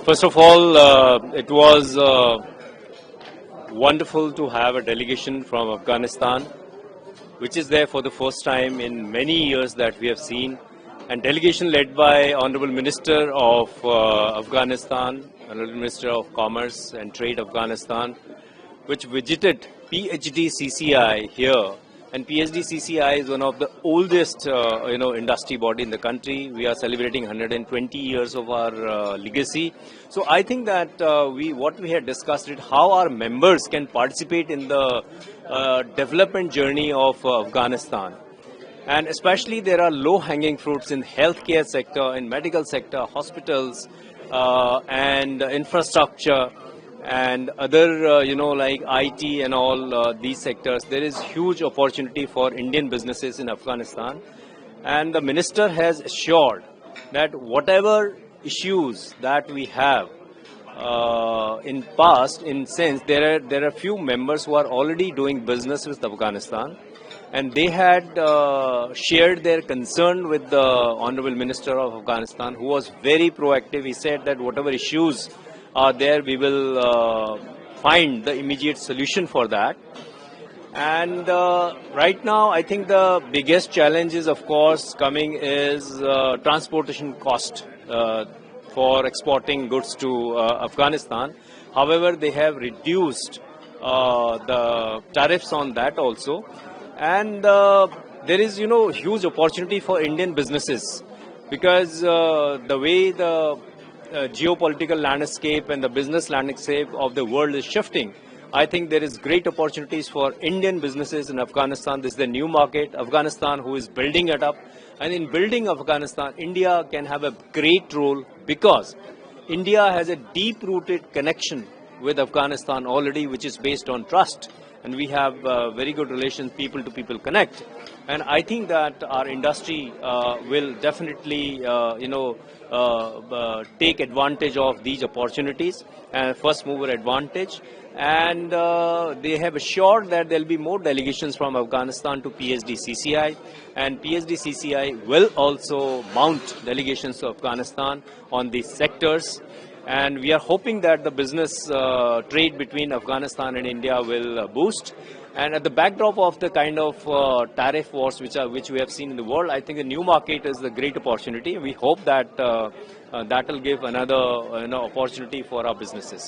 First of all, it was wonderful to have a delegation from Afghanistan, which is there for the first time in many years that we have seen, and delegation led by Honorable Minister of Afghanistan, Honorable Minister of Commerce and Trade Afghanistan, which visited PhD CCI here. And PhD CCI is one of the oldest, industry body in the country. We are celebrating 120 years of our legacy. So I think that what we had discussed it, how our members can participate in the development journey of Afghanistan. And especially there are low-hanging fruits in healthcare sector, in medical sector, hospitals, and infrastructure, and other, like IT and all these sectors. There is huge opportunity for Indian businesses in Afghanistan. And the minister has assured that whatever issues that we have in past, in sense, there are few members who are already doing business with Afghanistan. And they had shared their concern with the Honorable Minister of Afghanistan, who was very proactive. He said that whatever issues are there, we will find the immediate solution for that. And right now, I think the biggest challenge is, of course, coming is transportation cost for exporting goods to Afghanistan. However, they have reduced the tariffs on that also. And there is, huge opportunity for Indian businesses, because the way the geopolitical landscape and the business landscape of the world is shifting, I think there is great opportunities for Indian businesses in Afghanistan. This is the new market, Afghanistan, who is building it up. And in building Afghanistan, India can have a great role, because India has a deep-rooted connection with Afghanistan already, which is based on trust. And we have very good relations, people-to-people connect. And I think that our industry will definitely, take advantage of these opportunities and first mover advantage. And they have assured that there will be more delegations from Afghanistan to PhD CCI. And PhD CCI will also mount delegations to Afghanistan on these sectors. And we are hoping that the business trade between Afghanistan and India will boost. And at the backdrop of the kind of tariff wars which we have seen in the world, I think the new market is a great opportunity. We hope that that will give another opportunity for our businesses.